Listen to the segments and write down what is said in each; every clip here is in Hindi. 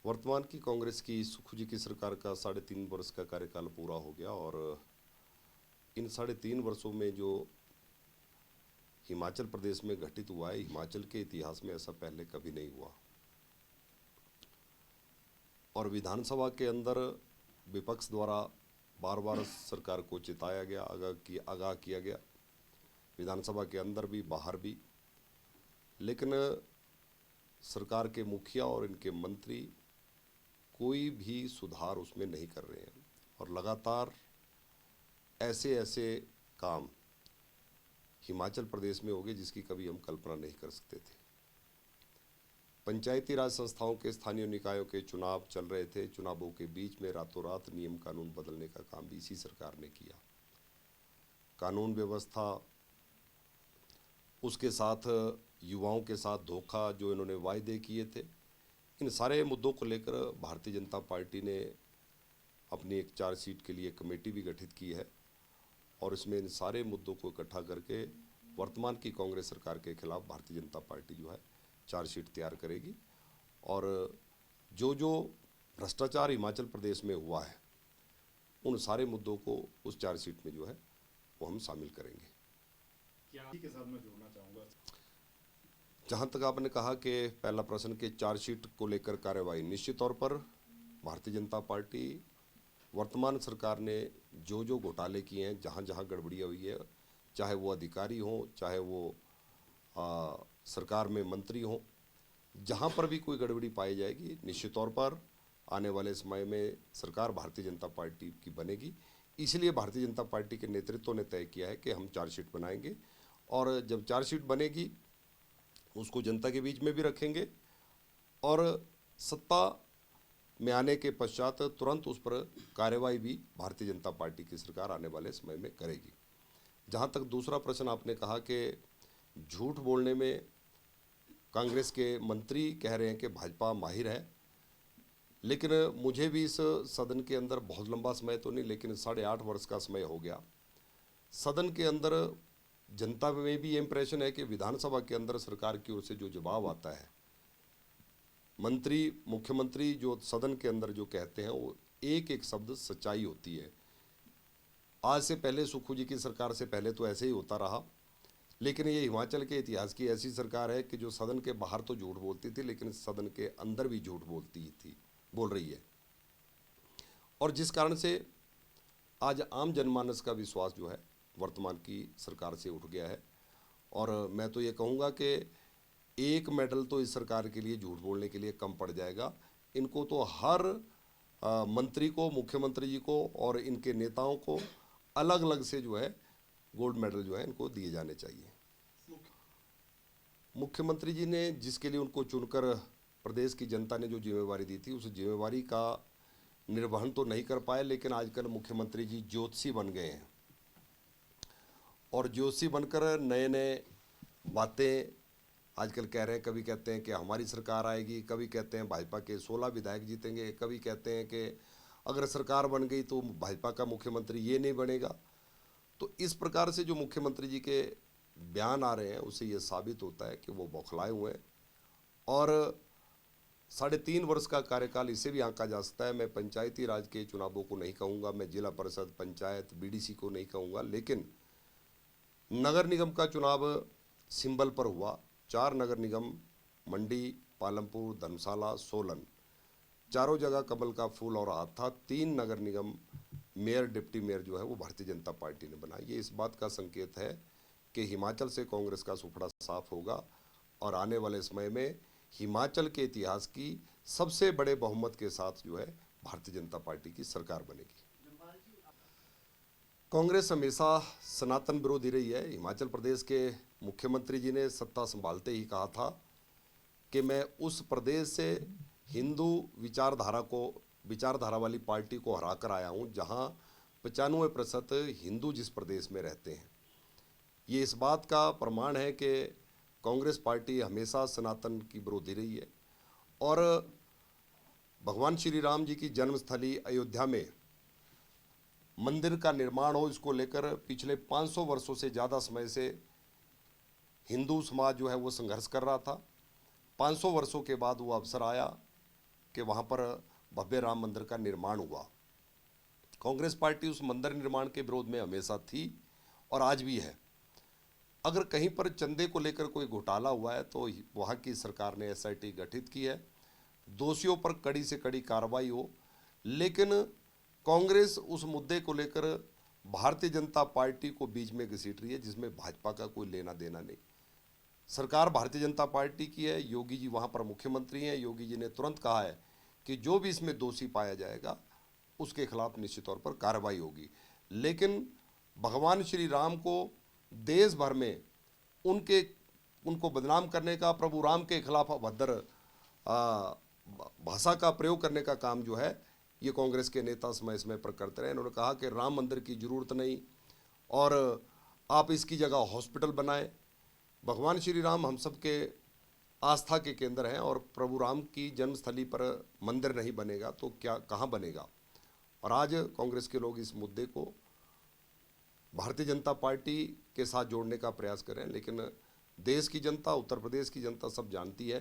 वर्तमान की कांग्रेस की सुखू जी की सरकार का 3.5 वर्ष का कार्यकाल पूरा हो गया और इन 3.5 वर्षों में जो हिमाचल प्रदेश में घटित हुआ है, हिमाचल के इतिहास में ऐसा पहले कभी नहीं हुआ। और विधानसभा के अंदर विपक्ष द्वारा बार बार सरकार को चिताया गया, आगाह किया गया, विधानसभा के अंदर भी बाहर भी। लेकिन सरकार के मुखिया और इनके मंत्री कोई भी सुधार उसमें नहीं कर रहे हैं और लगातार ऐसे ऐसे काम हिमाचल प्रदेश में हो गए जिसकी कभी हम कल्पना नहीं कर सकते थे। पंचायती राज संस्थाओं के स्थानीय निकायों के चुनाव चल रहे थे। चुनावों के बीच में रातों रात नियम कानून बदलने का काम भी इसी सरकार ने किया। कानून व्यवस्था, उसके साथ युवाओं के साथ धोखा जो इन्होंने वायदे किए थे, इन सारे मुद्दों को लेकर भारतीय जनता पार्टी ने अपनी एक 4 सीट के लिए कमेटी भी गठित की है और इसमें इन सारे मुद्दों को इकट्ठा करके वर्तमान की कांग्रेस सरकार के खिलाफ भारतीय जनता पार्टी जो है 4 सीट तैयार करेगी। और जो जो भ्रष्टाचार हिमाचल प्रदेश में हुआ है उन सारे मुद्दों को उस 4 सीट में जो है वो हम शामिल करेंगे। क्या के साथ मैं जोड़ना चाहूँगा, जहाँ तक आपने कहा कि पहला प्रश्न के 4 सीट को लेकर कार्यवाही, निश्चित तौर पर भारतीय जनता पार्टी वर्तमान सरकार ने जो जो घोटाले किए हैं, जहाँ जहाँ गड़बड़ियाँ हुई है, चाहे वो अधिकारी हों, चाहे वो सरकार में मंत्री हों, जहाँ पर भी कोई गड़बड़ी पाई जाएगी, निश्चित तौर पर आने वाले समय में सरकार भारतीय जनता पार्टी की बनेगी। इसलिए भारतीय जनता पार्टी के नेतृत्व ने तय किया है कि हम 4 सीट बनाएंगे और जब 4 सीट बनेगी उसको जनता के बीच में भी रखेंगे और सत्ता में आने के पश्चात तुरंत उस पर कार्यवाही भी भारतीय जनता पार्टी की सरकार आने वाले समय में करेगी। जहाँ तक दूसरा प्रश्न आपने कहा कि झूठ बोलने में कांग्रेस के मंत्री कह रहे हैं कि भाजपा माहिर है, लेकिन मुझे भी इस सदन के अंदर बहुत लंबा समय तो नहीं, लेकिन 8.5 वर्ष का समय हो गया। सदन के अंदर जनता में भी ये इम्प्रेशन है कि विधानसभा के अंदर सरकार की ओर से जो जवाब आता है, मंत्री मुख्यमंत्री जो सदन के अंदर जो कहते हैं वो एक एक शब्द सच्चाई होती है। आज से पहले सुखू जी की सरकार से पहले तो ऐसे ही होता रहा, लेकिन ये हिमाचल के इतिहास की ऐसी सरकार है कि जो सदन के बाहर तो झूठ बोलती थी लेकिन सदन के अंदर भी झूठ बोल रही है। और जिस कारण से आज आम जनमानस का विश्वास जो है वर्तमान की सरकार से उठ गया है। और मैं तो ये कहूँगा कि एक मेडल तो इस सरकार के लिए झूठ बोलने के लिए कम पड़ जाएगा। इनको तो हर मंत्री को, मुख्यमंत्री जी को और इनके नेताओं को अलग अलग से जो है गोल्ड मेडल जो है इनको दिए जाने चाहिए। मुख्यमंत्री जी ने जिसके लिए उनको चुनकर प्रदेश की जनता ने जो जिम्मेवारी दी थी, उस जिम्मेवारी का निर्वहन तो नहीं कर पाए, लेकिन आजकल मुख्यमंत्री जी ज्योतिषी बन गए हैं और ज्योतिषी बनकर नए नए बातें आजकल कह रहे हैं। कभी कहते हैं कि हमारी सरकार आएगी, कभी कहते हैं भाजपा के 16 विधायक जीतेंगे, कभी कहते हैं कि अगर सरकार बन गई तो भाजपा का मुख्यमंत्री ये नहीं बनेगा। तो इस प्रकार से जो मुख्यमंत्री जी के बयान आ रहे हैं उससे ये साबित होता है कि वो बौखलाए हुए हैं। और 3.5 वर्ष का कार्यकाल इसे भी आंका जा सकता है। मैं पंचायती राज के चुनावों को नहीं कहूँगा, मैं जिला परिषद, पंचायत, बीडीसी को नहीं कहूँगा, लेकिन नगर निगम का चुनाव सिंबल पर हुआ। 4 नगर निगम, मंडी, पालमपुर, धर्मशाला, सोलन, चारों जगह कमल का फूल और हाथ था। 3 नगर निगम मेयर, डिप्टी मेयर जो है वो भारतीय जनता पार्टी ने बनाई। ये इस बात का संकेत है कि हिमाचल से कांग्रेस का सुपड़ा साफ होगा और आने वाले समय में हिमाचल के इतिहास की सबसे बड़े बहुमत के साथ जो है भारतीय जनता पार्टी की सरकार बनेगी। कांग्रेस हमेशा सनातन विरोधी रही है। हिमाचल प्रदेश के मुख्यमंत्री जी ने सत्ता संभालते ही कहा था कि मैं उस प्रदेश से हिंदू विचारधारा वाली पार्टी को हरा कर आया हूँ जहाँ 95% हिंदू जिस प्रदेश में रहते हैं। ये इस बात का प्रमाण है कि कांग्रेस पार्टी हमेशा सनातन की विरोधी रही है। और भगवान श्री राम जी की जन्मस्थली अयोध्या में मंदिर का निर्माण हो, इसको लेकर पिछले 500 वर्षों से ज़्यादा समय से हिंदू समाज जो है वो संघर्ष कर रहा था। 500 वर्षों के बाद वो अवसर आया कि वहाँ पर भव्य राम मंदिर का निर्माण हुआ। कांग्रेस पार्टी उस मंदिर निर्माण के विरोध में हमेशा थी और आज भी है। अगर कहीं पर चंदे को लेकर कोई घोटाला हुआ है तो वहाँ की सरकार ने एसआईटी गठित की है, दोषियों पर कड़ी से कड़ी कार्रवाई हो। लेकिन कांग्रेस उस मुद्दे को लेकर भारतीय जनता पार्टी को बीच में घसीट रही है, जिसमें भाजपा का कोई लेना देना नहीं। सरकार भारतीय जनता पार्टी की है, योगी जी वहाँ पर मुख्यमंत्री हैं। योगी जी ने तुरंत कहा है कि जो भी इसमें दोषी पाया जाएगा उसके खिलाफ निश्चित तौर पर कार्रवाई होगी। लेकिन भगवान श्री राम को देश भर में उनको बदनाम करने का, प्रभु राम के खिलाफ अभद्र भाषा का प्रयोग करने का काम जो है ये कांग्रेस के नेता समय समय पर करते रहे। इन्होंने कहा कि राम मंदिर की जरूरत नहीं और आप इसकी जगह हॉस्पिटल बनाएं। भगवान श्री राम हम सबके आस्था के केंद्र हैं और प्रभु राम की जन्मस्थली पर मंदिर नहीं बनेगा तो क्या कहाँ बनेगा। और आज कांग्रेस के लोग इस मुद्दे को भारतीय जनता पार्टी के साथ जोड़ने का प्रयास कर रहे हैं। लेकिन देश की जनता, उत्तर प्रदेश की जनता सब जानती है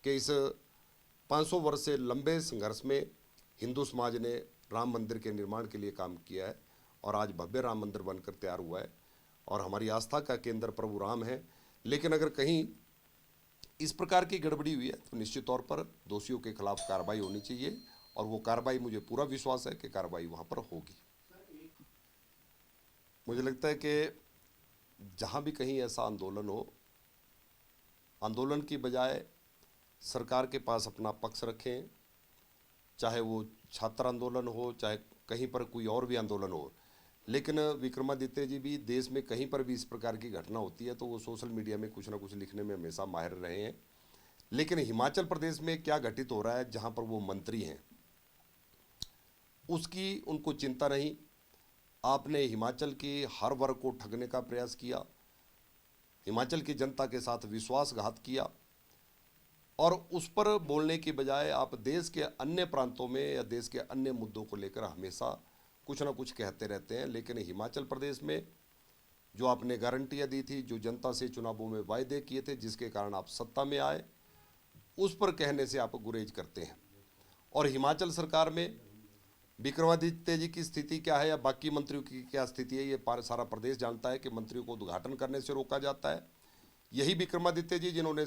कि इस 500 वर्ष से लंबे संघर्ष में हिंदू समाज ने राम मंदिर के निर्माण के लिए काम किया है और आज भव्य राम मंदिर बनकर तैयार हुआ है और हमारी आस्था का केंद्र प्रभु राम है। लेकिन अगर कहीं इस प्रकार की गड़बड़ी हुई है तो निश्चित तौर पर दोषियों के खिलाफ कार्रवाई होनी चाहिए और वो कार्रवाई, मुझे पूरा विश्वास है कि कार्रवाई वहाँ पर होगी। मुझे लगता है कि जहाँ भी कहीं ऐसा आंदोलन हो, आंदोलन की बजाय सरकार के पास अपना पक्ष रखें, चाहे वो छात्र आंदोलन हो, चाहे कहीं पर कोई और भी आंदोलन हो। लेकिन विक्रमादित्य जी भी देश में कहीं पर भी इस प्रकार की घटना होती है तो वो सोशल मीडिया में कुछ ना कुछ लिखने में हमेशा माहिर रहे हैं। लेकिन हिमाचल प्रदेश में क्या घटित हो रहा है, जहाँ पर वो मंत्री हैं, उसकी उनको चिंता नहीं। आपने हिमाचल की हर वर्ग को ठगने का प्रयास किया, हिमाचल की जनता के साथ विश्वासघात किया और उस पर बोलने की बजाय आप देश के अन्य प्रांतों में या देश के अन्य मुद्दों को लेकर हमेशा कुछ ना कुछ कहते रहते हैं। लेकिन हिमाचल प्रदेश में जो आपने गारंटियां दी थी, जो जनता से चुनावों में वायदे किए थे, जिसके कारण आप सत्ता में आए, उस पर कहने से आप गुरेज करते हैं। और हिमाचल सरकार में विक्रमादित्य जी की स्थिति क्या है या बाकी मंत्रियों की क्या स्थिति है, ये सारा प्रदेश जानता है कि मंत्रियों को उद्घाटन करने से रोका जाता है। यही विक्रमादित्य जी जिन्होंने,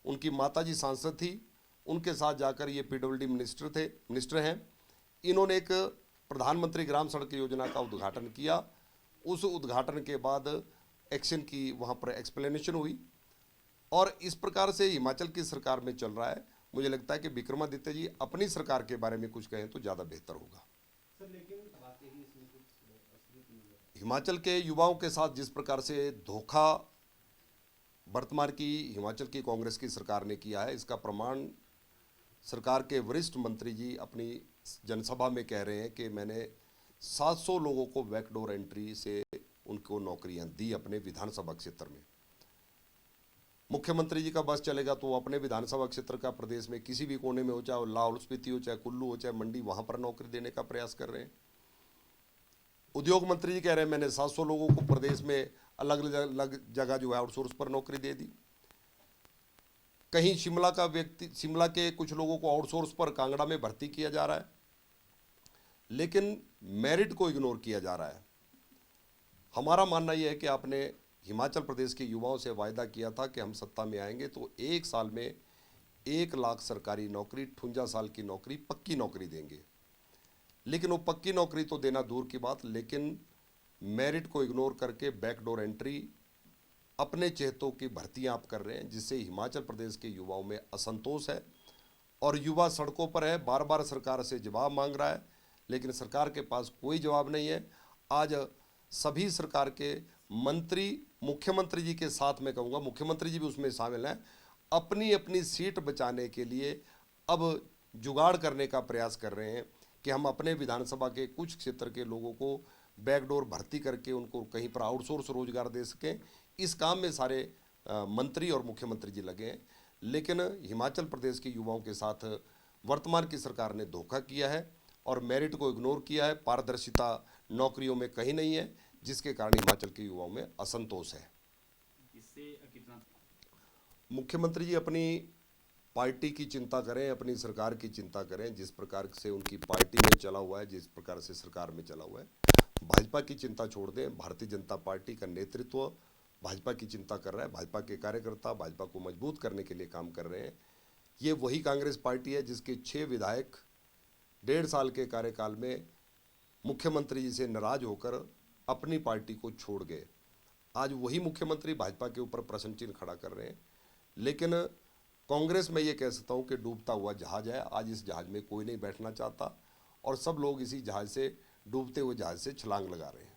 उनकी माताजी सांसद थी, उनके साथ जाकर ये पीडब्ल्यूडी मिनिस्टर हैं, इन्होंने एक प्रधानमंत्री ग्राम सड़क योजना का उद्घाटन किया। उस उद्घाटन के बाद एक्शन की वहाँ पर एक्सप्लेनेशन हुई और इस प्रकार से हिमाचल की सरकार में चल रहा है। मुझे लगता है कि विक्रमादित्य जी अपनी सरकार के बारे में कुछ कहें तो ज़्यादा बेहतर होगा। सर, लेकिन वाकई इसमें कुछ असलियत नहीं है। हिमाचल के युवाओं के साथ जिस प्रकार से धोखा वर्तमान की हिमाचल की कांग्रेस की सरकार ने किया है, इसका प्रमाण सरकार के वरिष्ठ मंत्री जी अपनी जनसभा में कह रहे हैं कि मैंने 700 लोगों को बैकडोर एंट्री से उनको नौकरियां दी अपने विधानसभा क्षेत्र में। मुख्यमंत्री जी का बस चलेगा तो वो अपने विधानसभा क्षेत्र का प्रदेश में किसी भी कोने में हो, चाहे लाहौल स्पीति हो, चाहे कुल्लू हो, चाहे मंडी, वहां पर नौकरी देने का प्रयास कर रहे हैं। उद्योग मंत्री जी कह रहे हैं मैंने 700 लोगों को प्रदेश में अलग अलग जगह जो है आउटसोर्स पर नौकरी दे दी। कहीं शिमला के कुछ लोगों को आउटसोर्स पर कांगड़ा में भर्ती किया जा रहा है, लेकिन मेरिट को इग्नोर किया जा रहा है। हमारा मानना यह है कि आपने हिमाचल प्रदेश के युवाओं से वायदा किया था कि हम सत्ता में आएंगे तो 1 साल में 1 लाख सरकारी नौकरी, 58 साल की नौकरी, पक्की नौकरी देंगे। लेकिन वो पक्की नौकरी तो देना दूर की बात, लेकिन मेरिट को इग्नोर करके बैकडोर एंट्री, अपने चहेतों की भर्तियां आप कर रहे हैं, जिससे हिमाचल प्रदेश के युवाओं में असंतोष है और युवा सड़कों पर है, बार बार सरकार से जवाब मांग रहा है, लेकिन सरकार के पास कोई जवाब नहीं है। आज सभी सरकार के मंत्री, मुख्यमंत्री जी के साथ में कहूँगा, मुख्यमंत्री जी भी उसमें शामिल हैं, अपनी अपनी सीट बचाने के लिए अब जुगाड़ करने का प्रयास कर रहे हैं कि हम अपने विधानसभा के कुछ क्षेत्र के लोगों को बैकडोर भर्ती करके उनको कहीं पर आउटसोर्स रोजगार दे सकें। इस काम में सारे मंत्री और मुख्यमंत्री जी लगे हैं। लेकिन हिमाचल प्रदेश के युवाओं के साथ वर्तमान की सरकार ने धोखा किया है और मेरिट को इग्नोर किया है। पारदर्शिता नौकरियों में कहीं नहीं है, जिसके कारण हिमाचल के युवाओं में असंतोष है। इससे कितना मुख्यमंत्री जी अपनी पार्टी की चिंता करें, अपनी सरकार की चिंता करें। जिस प्रकार से उनकी पार्टी में चला हुआ है, जिस प्रकार से सरकार में चला हुआ है, भाजपा की चिंता छोड़ दें। भारतीय जनता पार्टी का नेतृत्व भाजपा की चिंता कर रहा है, भाजपा के कार्यकर्ता भाजपा को मजबूत करने के लिए काम कर रहे हैं। ये वही कांग्रेस पार्टी है जिसके 6 विधायक 1.5 साल के कार्यकाल में मुख्यमंत्री जी से नाराज होकर अपनी पार्टी को छोड़ गए। आज वही मुख्यमंत्री भाजपा के ऊपर प्रश्न चिन्ह खड़ा कर रहे हैं। लेकिन कांग्रेस में ये कह सकता हूँ कि डूबता हुआ जहाज है। आज इस जहाज में कोई नहीं बैठना चाहता और सब लोग इसी जहाज से, डूबते हुए जहाज से छलांग लगा रहे हैं।